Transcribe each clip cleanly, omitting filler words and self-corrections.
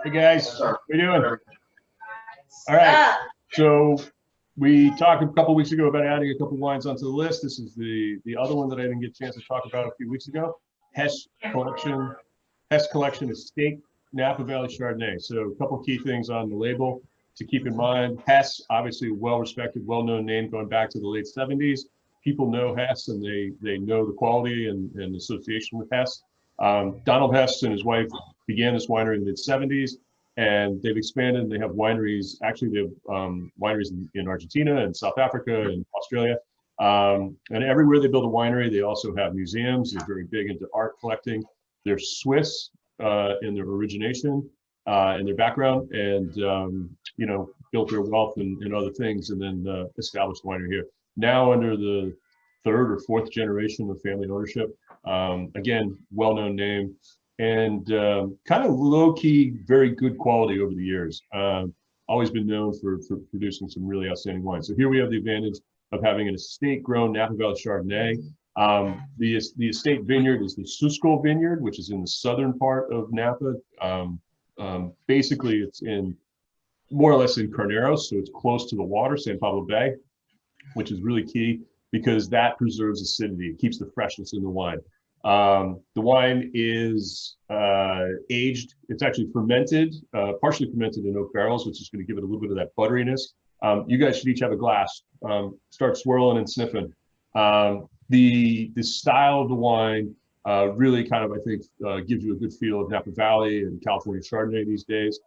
Hey guys, how you doing? All right. So we talked a couple weeks ago about adding a couple wines onto the list. This is the other one that I didn't get a chance to talk about a few weeks ago. Hess Collection Estate Napa Valley Chardonnay. So a couple key things on the label to keep in mind. Hess, obviously a well-respected, well-known name going back to the late 70s. People know Hess and they know the quality and association with Hess. Donald Hess and his wife began this winery in the mid-70s, and they've expanded and they have wineries. Actually, they have wineries in Argentina and South Africa and Australia. And everywhere they build a winery, they also have museums. They're very big into art collecting. They're Swiss in their origination and their background, and built their wealth and other things, and then established winery here. Now under the third or fourth generation of family ownership. Again, well-known name, and kind of low-key, very good quality over the years. Always been known for producing some really outstanding wine. So here we have the advantage of having an estate-grown Napa Valley Chardonnay. The estate vineyard is the Susco Vineyard, which is in the southern part of Napa. Basically, it's in more or less in Carneros, so it's close to the water, San Pablo Bay, which is really key because that preserves acidity. It keeps the freshness in the wine. The wine is aged. It's actually fermented, partially fermented in oak barrels, which is going to give it a little bit of that butteriness. You guys should each have a glass. Start swirling and sniffing. The style of the wine really kind of, I think, gives you a good feel of Napa Valley and California Chardonnay these days.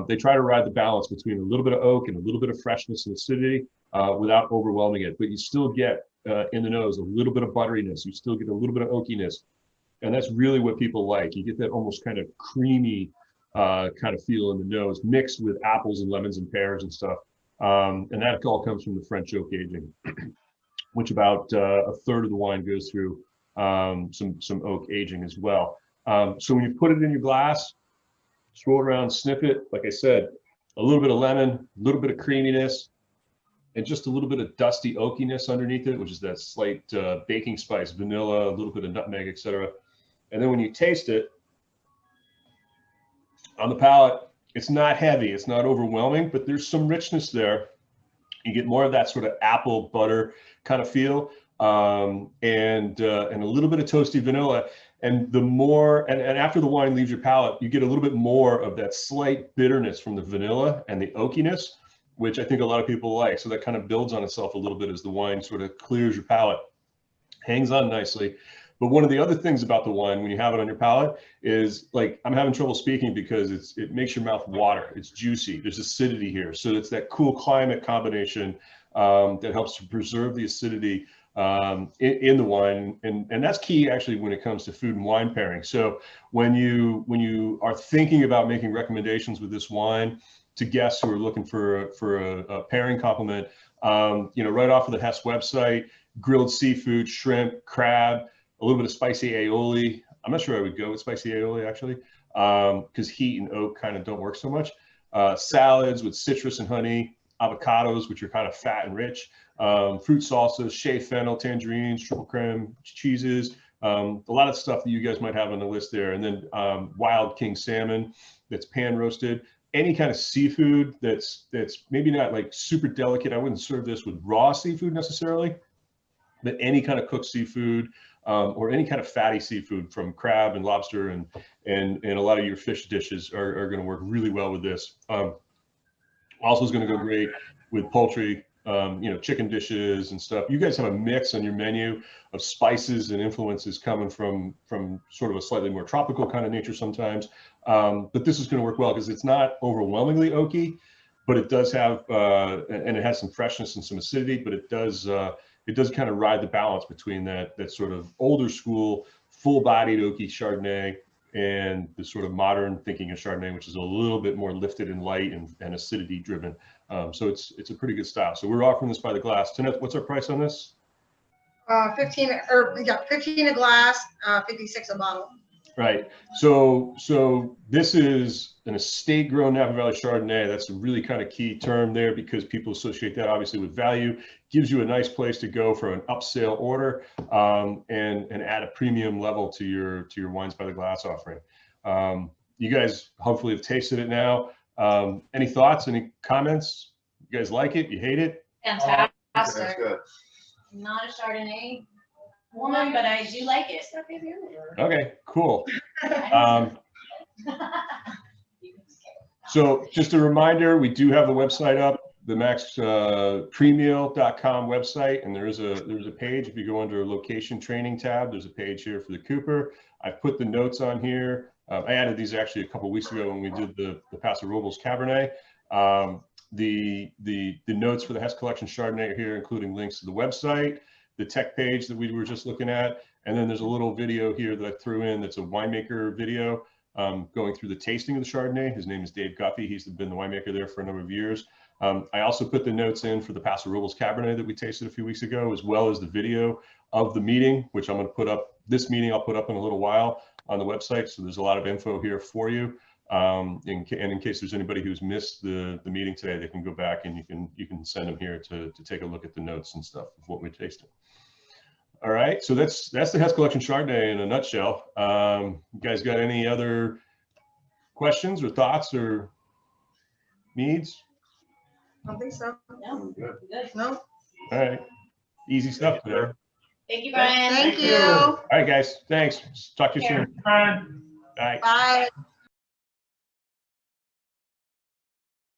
They try to ride the balance between a little bit of oak and a little bit of freshness and acidity without overwhelming it, but you still get in the nose a little bit of butteriness. You still get a little bit of oakiness, and that's really what people like. You get that almost kind of creamy kind of feel in the nose, mixed with apples and lemons and pears and stuff. And that all comes from the French oak aging, which about a third of the wine goes through some oak aging as well. So when you put it in your glass, swirl around, sniff it. Like I said, a little bit of lemon, a little bit of creaminess, and just a little bit of dusty oakiness underneath it, which is that slight baking spice, vanilla, a little bit of nutmeg, etc. And then when you taste it on the palate, it's not heavy, it's not overwhelming, but there's some richness there. You get more of that sort of apple butter kind of feel, and a little bit of toasty vanilla. And the more, and after the wine leaves your palate, you get a little bit more of that slight bitterness from the vanilla and the oakiness, which I think a lot of people like. So that kind of builds on itself a little bit as the wine sort of clears your palate, hangs on nicely. But one of the other things about the wine when you have it on your palate is, like, I'm having trouble speaking because it makes your mouth water. It's juicy. There's acidity here. So it's that cool climate combination that helps to preserve the acidity in the wine, and that's key actually when it comes to food and wine pairing. So when you are thinking about making recommendations with this wine to guests who are looking for a pairing complement, right off of the Hess website, grilled seafood, shrimp, crab, a little bit of spicy aioli. I'm not sure I would go with spicy aioli actually, because heat and oak kind of don't work so much. Salads with citrus and honey, avocados, which are kind of fat and rich, fruit salsas, shea fennel, tangerines, triple creme, cheeses, a lot of stuff that you guys might have on the list there. And then wild king salmon that's pan roasted. Any kind of seafood that's maybe not like super delicate. I wouldn't serve this with raw seafood necessarily, but any kind of cooked seafood, or any kind of fatty seafood from crab and lobster and a lot of your fish dishes are going to work really well with this. Also is going to go great with poultry, chicken dishes and stuff. You guys have a mix on your menu of spices and influences coming from sort of a slightly more tropical kind of nature sometimes. But this is going to work well because it's not overwhelmingly oaky, but it does have, and it has some freshness and some acidity, but it does kind of ride the balance between that sort of older school, full-bodied oaky Chardonnay and the sort of modern thinking of Chardonnay, which is a little bit more lifted and light and acidity driven. So it's a pretty good style. So we're offering this by the glass. Tanette, what's our price on this? 15 a glass, 56 a bottle. Right. So this is an estate-grown Napa Valley Chardonnay. That's a really kind of key term there because people associate that obviously with value. Gives you a nice place to go for an upsale order, and add a premium level to your wines by the glass offering. You guys hopefully have tasted it now. Any thoughts, any comments? You guys like it? You hate it? Fantastic. That's good. I'm not a Chardonnay woman, but I do like it. Okay, cool. So just a reminder, we do have the website up, the maxcreammeal.com website, and there's a page. If you go under location training tab, there's a page here for the Cooper. I've put the notes on here. I added these actually a couple weeks ago when we did the Paso Robles Cabernet. The notes for the Hess Collection Chardonnay are here, including links to the website, the tech page that we were just looking at, and then there's a little video here that I threw in that's a winemaker video going through the tasting of the Chardonnay. His name is Dave Guffey. He's been the winemaker there for a number of years. I also put the notes in for the Paso Robles Cabernet that we tasted a few weeks ago, as well as the video of the meeting, which I'm going to put up. This meeting I'll put up in a little while on the website. So there's a lot of info here for you. In case there's anybody who's missed the meeting today, they can go back and you can send them here to take a look at the notes and stuff of what we tasted. All right, so that's the Hess Collection Chardonnay in a nutshell. You guys got any other questions or thoughts or needs? I don't think so. No, Good. good. No. All right, easy stuff today. Thank you, Brian. Thank you. All right, guys, thanks. Talk to you soon. Care. Bye. Bye.